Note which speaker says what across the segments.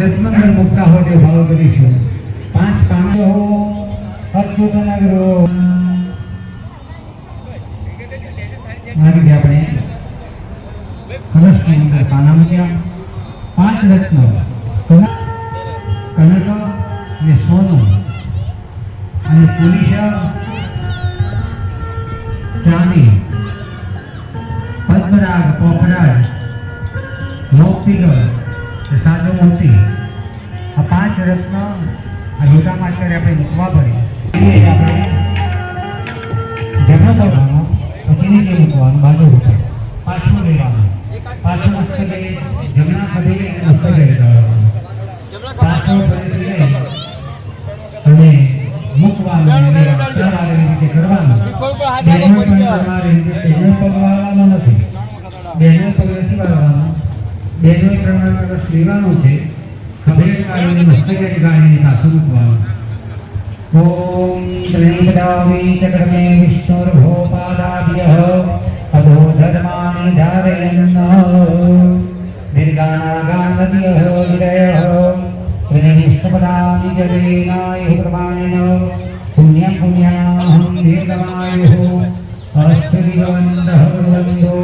Speaker 1: રત્નંદર મુક્તા હોતે ભાવ કરીશું. 5 પાંડવો અચ્યુત નગરો મારી આપણે કલશની અંદર કાના મૂક્યા. 5 રત્નો કનક ને સોનું અને પુરુષ ચાંદી પદ્મરાગ પોપરાગ મોતીગર સાજો મોતી આ 5 રત્ન આ લોટામાં અત્યારે આપણે મૂકવા પડે. આપણે જમા કરવાનો પછી નીચે મૂકવાનું બાજુ ઉપર પાછું લેવાનું પાછું મસ્તકે જમણા ખભે મસ્તકે લેવાનું પાછું અને મૂકવાનું ચડાવેલી રીતે કરવાનું. બેનો પણ તમારે બેનો પગ વાળવાનો નથી. બેનો પગ નથી વાળવાનો. બેનો પ્રમાણ લેવાનું છે. ખભે કાઢીને મસ્તકે કાઢીને પાછું મૂકવાનું. ओम त्रिनेत्रावि चक्रमे विष्णुर्भोपादाभ्यः अधो धर्माणि धारयन् दीर्घानागानद्यः विरयः त्रिनिष्ठपदानि जलेनायुः प्रमाणेन पुण्यं पुण्याहं दीर्घमायुः अस्त्रिवन्दः कुर्वन्तो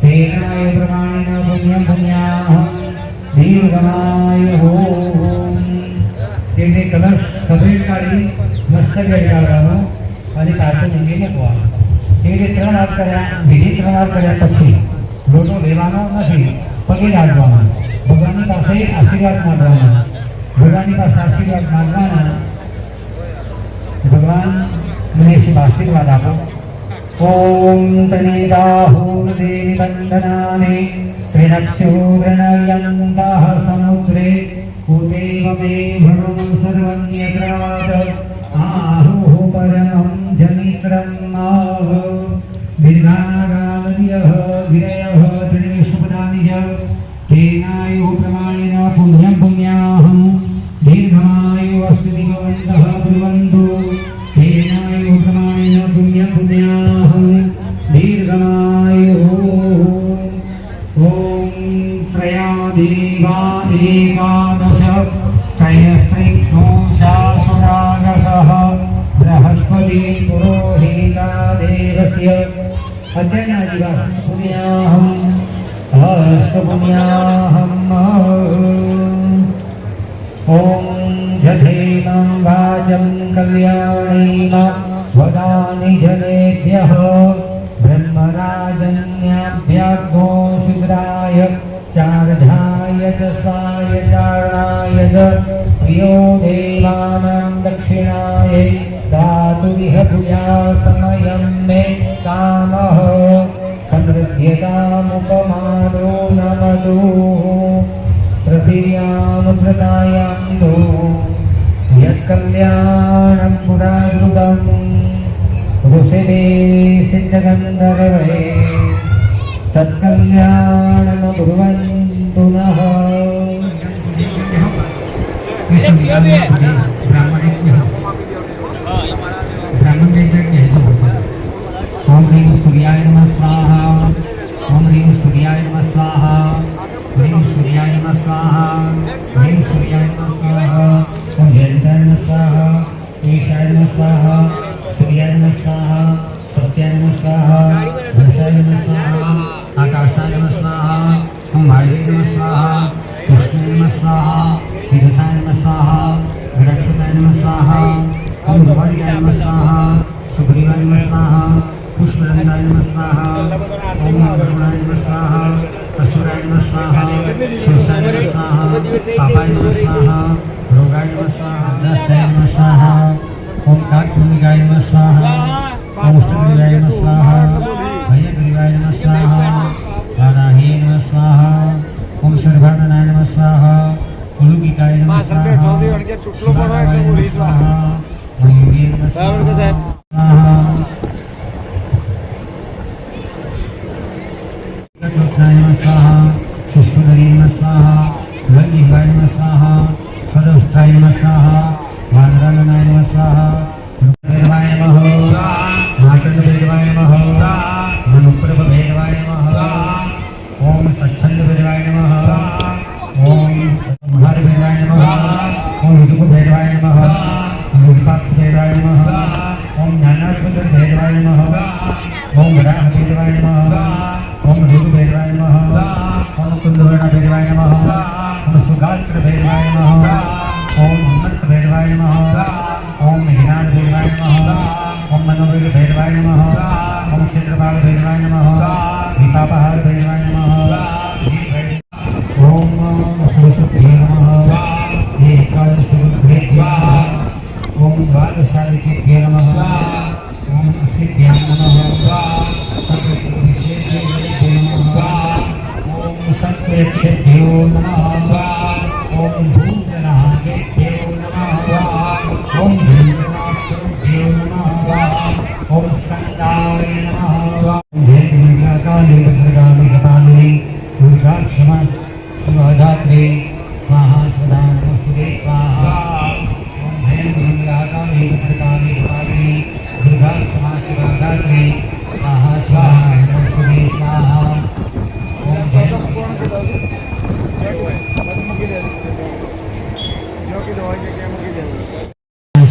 Speaker 1: तेनाय प्रमाणेन पुण्यं पुण्याहं दीर्घमायुः. कलश कबीर काढ़ी मस्तक लगावવાનો અને પાછો મૂકી મૂકવાનો. એ રીતે 3 વાર કર્યા. વિધિ 3 વાર કર્યા પછી લોટો લેવાનો નથી, પગે લાગવાનો. ભગવાનની પાસે આશીર્વાદ માંગવાના. ભગવાનની પાસે આશીર્વાદ માંગવાના. ભગવાન મને શુભ આશીર્વાદ આપો. ઓમ તનેદાહૂ દેવી વંદનાને ત્રિનક્ષુ પ્રણયંતાઃ સમુદ્રે उदेव मे भणो सर्वन्यत्राद आहुः परमं जनित्रम् दीर्घानागानद्यः विरयः त्रिनिष्ठपदानि च तेनायुः प्रमाणेन पुण्यं पुण्याहं दीर्घमायुः अस्तिदिगवन्तः कुर्वन्तु तेनायुः प्रमाणेन पुण्यं पुण्याहं दीर्घमायुः. ओम त्रया देवा एकादश त्रयस्त्रैकोशासुरागसः बृहस्पति पुरोहिता देवस्य अद्यनादिवास पुण्याहं अस्तपुण्याहं. ओम जधेनं वाचं कल्याणीम वदानि जनेभ्यः ब्रह्मराजन्याभ्यागो शूद्राय चार्धाय च स्वाय चारणाय च प्रियो देवानां दक्षिणाय दातुमिह भूया समयं मे कामः समृद्ध्यतामुपमानो नमतु पृथिव्यां नो यत्कल्याणं पुराकृतं ऋषिवे सिद्धगन्धर्वे तत्कल्याणं कुर्वन्तु नः. ओम ह्रीं सूर्याय नमः स्वाहा. ओम ह्रीं सूर्याय नमः स्वाहा. ह्रीं सूर्याय नमः स्वाहा. ह्रीं सूर्याय नमः स्वाहा. ओम जयन्ताय नमः स्वाहा. ईशाय नमः स्वाहा. सूर्याय नमः स्वाहा. सत्याय नमः स्वाहा. धर्षाय नमः स्वाहा. आकाशाय नमः स्वाहा. ओम वायुवे नमः स्वाहा. कृष्णाय नमः स्वाहा. विदुषाय नमः स्वाहा. गणपताय नमः स्वाहा. ओम भवार्याय नमः स्वाहा. सुग्रीवाय नमः स्वाहा. पुष्पदन्ताय नमः स्वाहा. ओम वरुणाय नमः स्वाहा. असुराय नमः स्वाहा. शोषाय नमः स्वाहा. पापाय नमः स्वाहा. रोगाय नमः स्वाहा. दस्ताय नमः स्वाहा. ओम काकभूमिकाय नमः स्वाहा. ओम उष्णग्रीवाय नमः स्वाहा. भयग्रीवाय नमः स्वाहा. वाराहे नमः स्वाहा. ओम सर्वाननाय नमः स्वाहा. उलुकिकाय नमः स्वाहा. शिवाय नमः स्वाहा. मयूरे नमः स्वाहा. गणपताय नमः स्वाहा. पुष्पधरे नमः स्वाहा. गंधीवाय नमः स्वाहा. सदोष्ठाय नमः स्वाहा. वानराननाय नमः स्वाहा. भैरवाय नमः. मार्कण्डभैरवाय नमः. मनुप्रभभैरवाय नमः. ओम सच्छन्दभैरवाय नमः. ओम संहारभैरवाय सर्वसुभ्ये नमः एकादशरुद्रेभ्यः ओम द्वादशादिकेभ्यो नमः ओम सिद्ध्याय नमः सर्वविशेषेभ्यो नमः ओम सत्प्रेक्षेभ्यो नमः ओम भूतनागेभ्यो नमः ओम भीमनाथेभ्यो नमः ओम स्कन्दाय नमः जय काली भद्रकाली कपालिनी दुर्गा क्षमा शिवधात्री स्वाहा सदा नमस्ते स्वाहा ओम जय काली भद्रकाली कपालिनी दुर्गा क्षमा शिवधात्री स्वाहा सदा नमस्ते स्वाहा ओम जय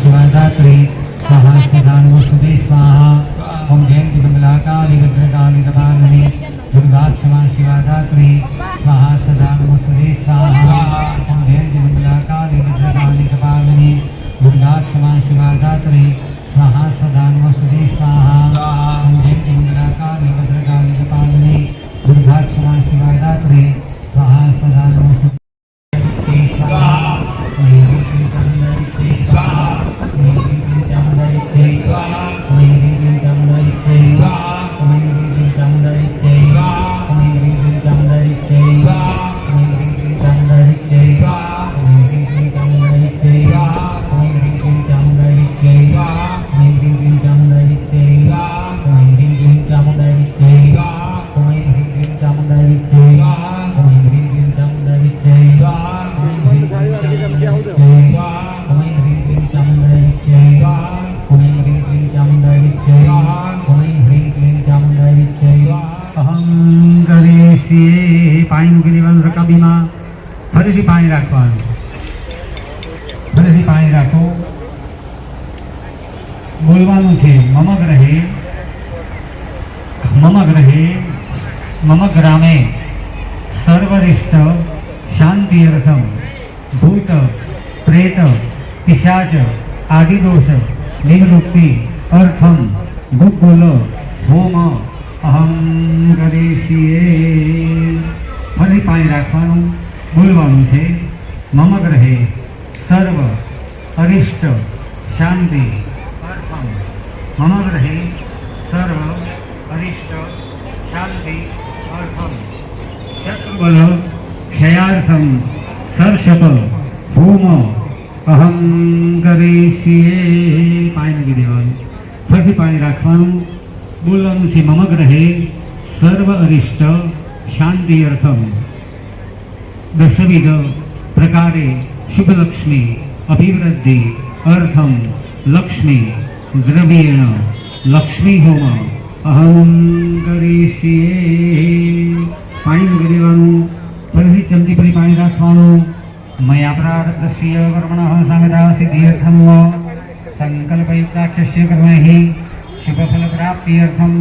Speaker 1: शिवधात्री स्वाहा सदा नमस्ते स्वाहा ओम जयंती मंगला काली भद्रकाली कपालिनी दुर्गा क्षमा शिवधात्री स्वाहा सदा नमस्ते स्वाहा ओम जयंती मंगला काली भद्रकाली कपालिनी दुर्गा क्षमा शिवधात्री स्वाहा सदा नमस्ते स्वाहा ओम जयंती मंगला काली भद्रकाली कपालिनी दुर्गा क्षमा शिवधात्री स्वाहा सदा नमस्ते स्वाहा ફરીથી પાણી રાખવાનું ફરીથી પાણી રાખો બોલવાનું છે મમ ગ્રહે મમ ગ્રામે સર્વરિષ્ટ શાંતિર્થમ ભૂત પ્રેત પિશાચ આદિદોષ નિવૃત્તિ અર્થમ ગુગ્ગુલ હોમ અહમ કરીશીએ ફરી પાણી રાખવાનું બોલવાનું છે મમ ગ્રહે સર્વ અરિષ્ટ શાંતિ અર્થમ મમ ગ્રહે સર્વ અરિષ્ટ શાંતિ અર્થમ શત્રુબલ ક્ષયાર્થમ સર્ષપ ભૂમ અહમ કરીશીએ પાણી નાખી દેવાનું ફરીથી પાણી રાખવાનું બોલવાનું છે મમ ગ્રહે સર્વ અરિષ્ટ શાંતિ અર્થમ दशविध प्रकारे शुभलक्ष्मी अभिवृद्धि अर्थम लक्ष्मी द्रव्येण लक्ष्मी होम अहम करीशीए पाणी મૂકી દેવાનું ફરીથી ચમચી ફરી પાણી રાખવાનું મયા પ્રારબ્ધસ્ય કર્મણઃ સંગતા સિદ્ધિર્થમ સંકલ્પયુક્તાક્ષસ્ય કર્મૈ શુભફલ પ્રાપ્ત્યર્થમ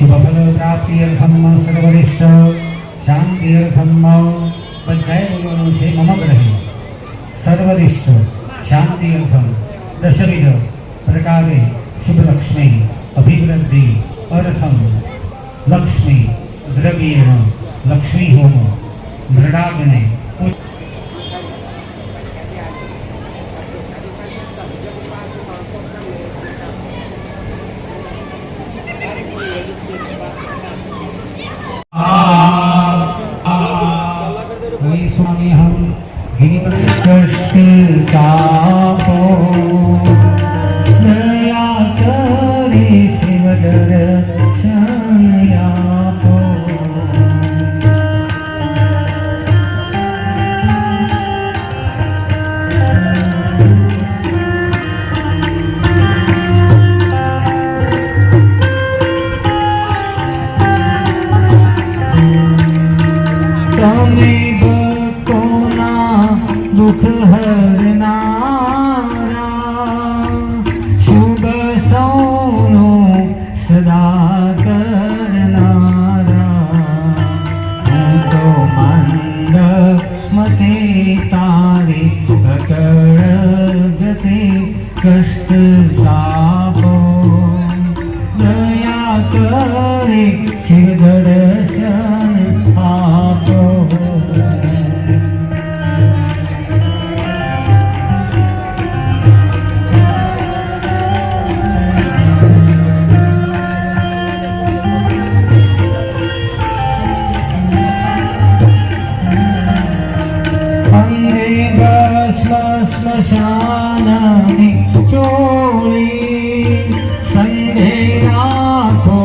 Speaker 1: शुभफलप्राप्त्यर्थम सर्वरिष्ट शांतिर्थम बधाई बोलવાનું છે મમ ગ્રહે સર્વરિષ્ટ શાંતિર્થમ દશવિધ પ્રકારે શુભલક્ષ્મી અભિવૃદ્ધિ અર્થમ લક્ષ્મી દ્રવ્યેણ લક્ષ્મી હોમ મૃડાગ્ને स्वामी हम गिरिपतितापो दया करी शिव दर्शनयापो दुख हरनारा शुभ सौनो सदा કરનારા હું તો મંદ મતે તારી અકળ ગતિ કષ્ટ તાપો દયા કરે શિવ દર્શન આપો સ્મશાનની ચોળી સંગે રાખો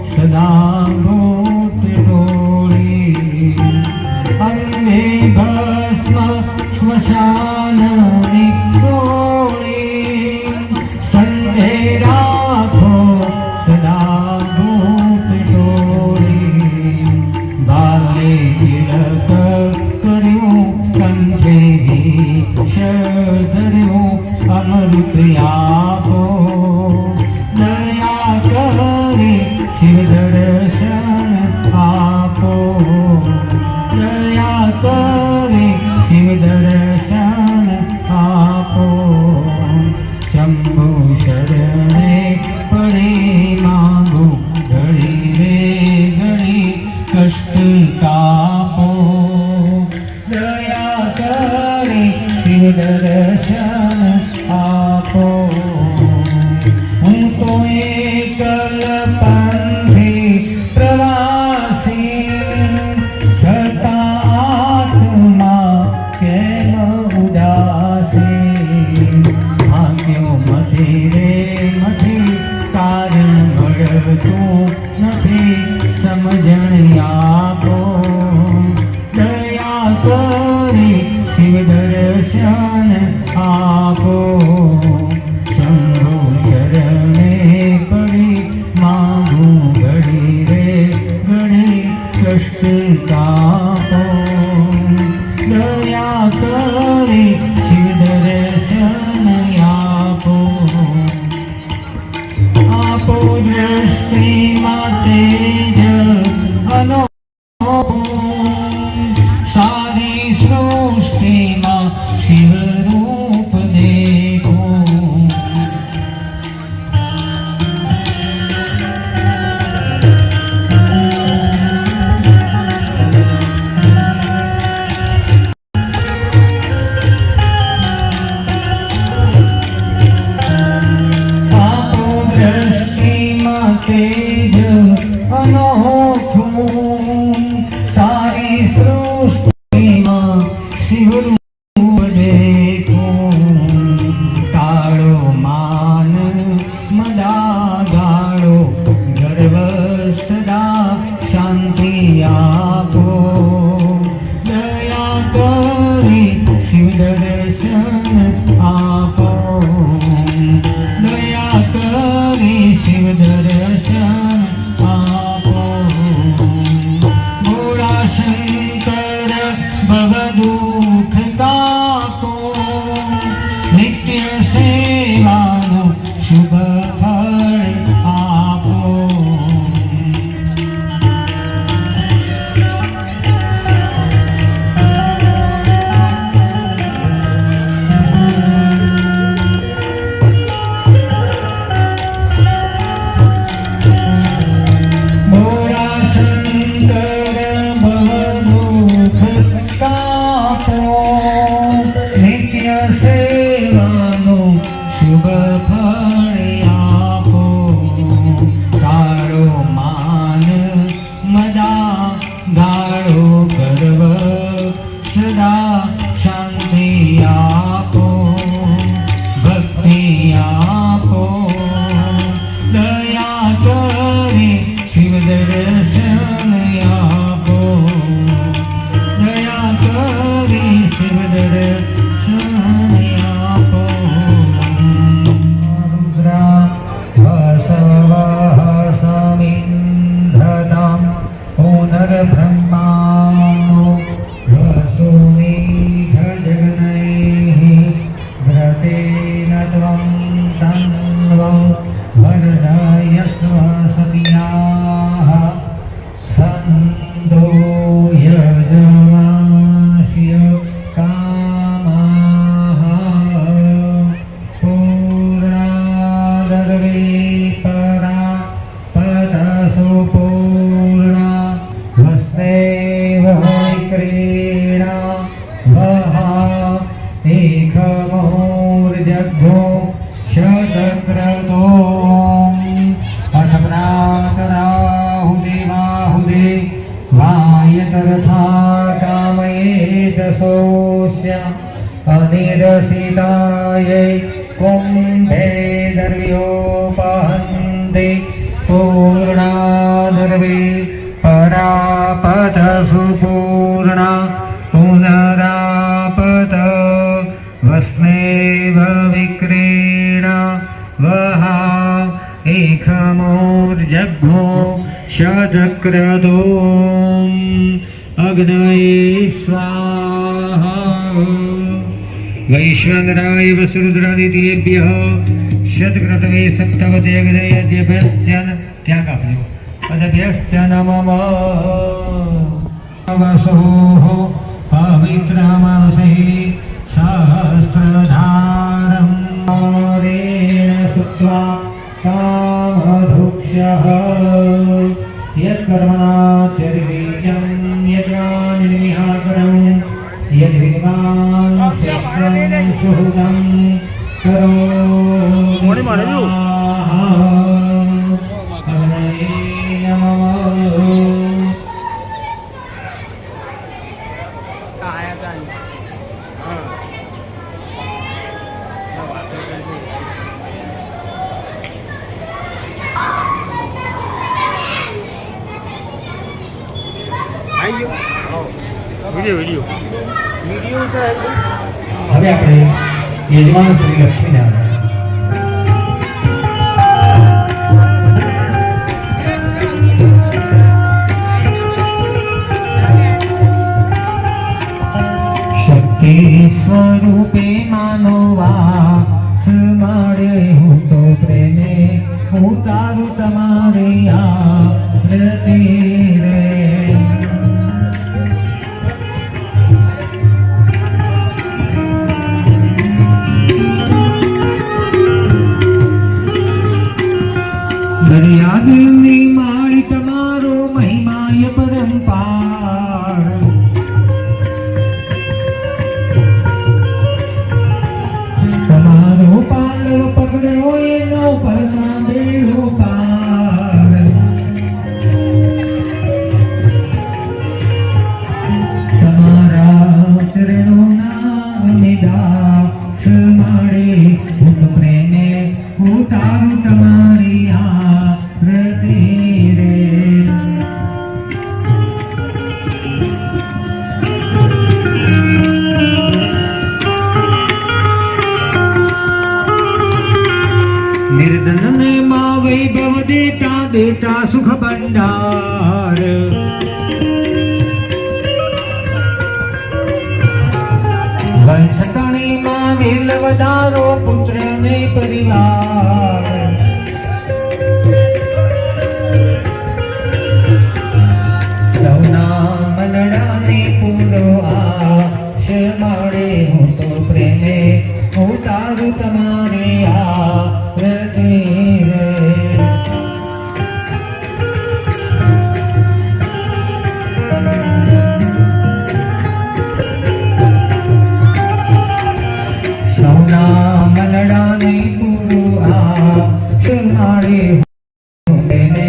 Speaker 1: સદા ભૂત ડોળી અંગે ભસ્મ સ્મશાનની ચોળી સંગે રાખો સદા ભૂત ડોળી બાલે તિલક કર્યું કંઠે ધર્યું અમૃત આપો દયા કરી શિવ દર્શન આપો દયા કરી શિવ દર્શન આપો શંભુ શરણે પડી માંગુ ઘડી રે ઘડી કષ્ટ કાપો દયા કરી શિવ દર્શન આપો હું તો એકલ પંથી પ્રવાસી છતાં આત્મા કેમ ઉદાસી ભાગ્યો મથી રે મથી કારણ મળતું નથી સમજણ આપો દયા કરી શિવ દર્શન આપો શંભુ શરણે પડી માંગુ ઘડી રે ઘડી કષ્ટ કાપો દયા કરી શિવ દર્શન આપો આપો દૃષ્ટિમાં તેજ અનો સારી સૃષ્ટિમાં શિવ રૂપ દેખો આપો દ્રષ્ટિમાં તેજ અનોખું સારી સૃષ્ટિમાં શિવરૂપ દેખો કાળો માન મદા ગાળો ગર્વ સદા શાંતિ આપો દયા કરી શિવ દર્શન આપો દયા કરી શિવ દર્શન આપો ભોળા શંકર ભવ દુઃખ કાપો નિત્ય સેવાનું શુભ ફળ આપો निरसितायै कुम्भे दर्व्योपहन्ति पूर्णादर्वे परापत सुपूर्णा पुनरापत वस्नेव विक्रीण वहा एकमोर्जग्मो शतक्रतोम् अग्नये स्वाहा वैश्वानराय वसुरुद्रादित्येभ्यः शतक्रतवे सप्तवते अग्नयेभ्यश्च त्याग आपજો अदभ्यश्च नमः वसोः पवित्रमासे सहस्रधारं रेण सुत्वा कामधुक्ष्यः यत्कर्मणाचर्वीर्यं यज्ञानिर्मिहाकरं यद्विद्वान् श्रेष्ठं सुहृदं करोति
Speaker 2: વિડિયો
Speaker 1: હવે આપણે યજમાન શ્રી લક્ષ્મીનારાયણ શક્તિ સ્વરૂપે માનવા સ્મરે હું તો પ્રેમે ઉતારું તમારે આરતી રે દરિયાદની માળી તમારો મહિમાય પરંપાર તમારો પાલવ પકડ્યો એનો પરના બેડો પાર તમારા ચરણોના નિદાસ મળે હું તો પ્રેમે ઉતારું તમારી આરતી રે निर्धन माँ वैभव देता देता सुख भंडार वंशकणी माँ वीर वधारो पुत्र ने परिवार सौना मनड़ा ने पूरो आश माड़े हूँ तो प्रेमे उतारू तुम्हारे आरती रे સૌના મનડાની પૂરું આશ માડે હું તેને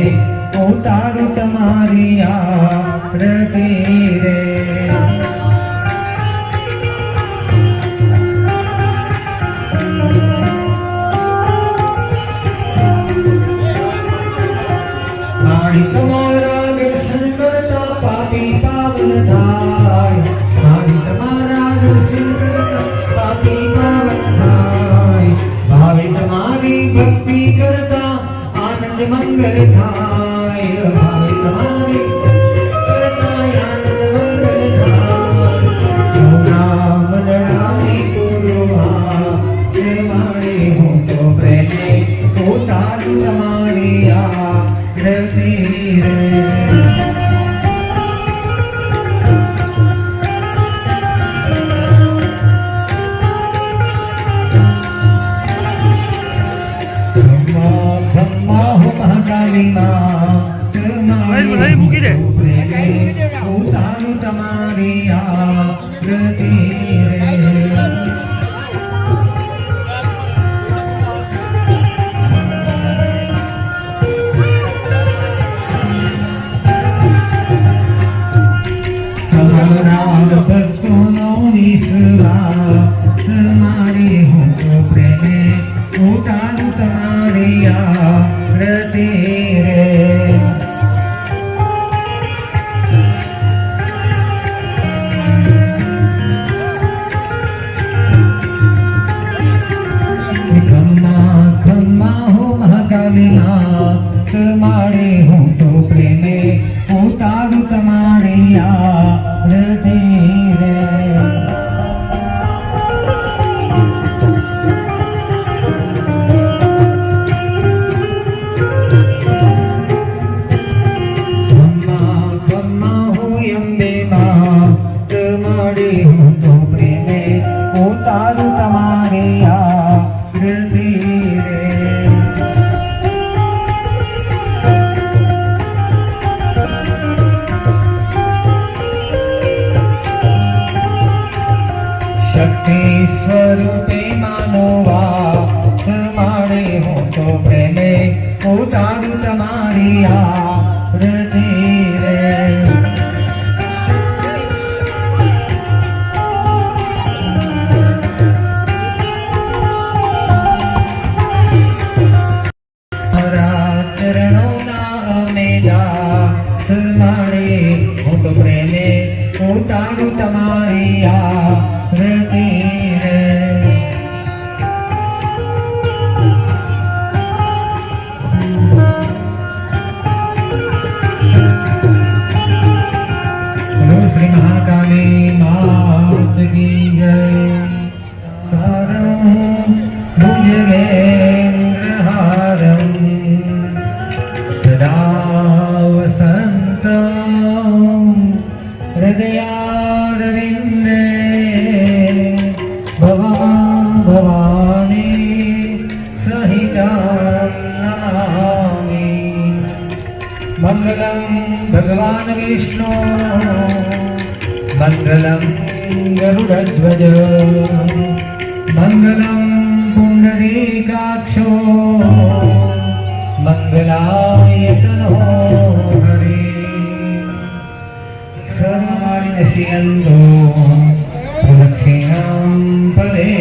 Speaker 1: ઉતારું તમારી આરતી રે તમારા દર્શન કરતા પાપી પાવન થાય તમારા દર્શન કરતા પાપી પાવન થાય ભાવે તમારી ભક્તિ કરતા આનંદ મંગલ થાય ભાવે તમારી કરતા આનંદ મંગલ થાય સૌના મનડાની પૂર્વા જે માણે હું તો પ્રેમે ઉતારું તમારી આરતી રે ઉતારું તમારી આરતી રે તમારા ભક્તોનો વિશ્વાસ સન્માણે હું તો પ્રેમે ઉતારું તમારી આરતી રે. બોલો શ્રી મહાકાળી માત કી જય. તારમ ભુજગેન્દ્રહારમ સદા વસંતમ હૃદયારવિંદે ભવાની સહિતા નમામિ. મંગલમ ભગવાન વિષ્ણુ મંગલમ ગરુડધ્વજ મંગલમ પુંડરીકાક્ષો મંગલાય તનો હરિ. સર્વાણિ નશ્યન્તો પ્રદક્ષિણાં પદે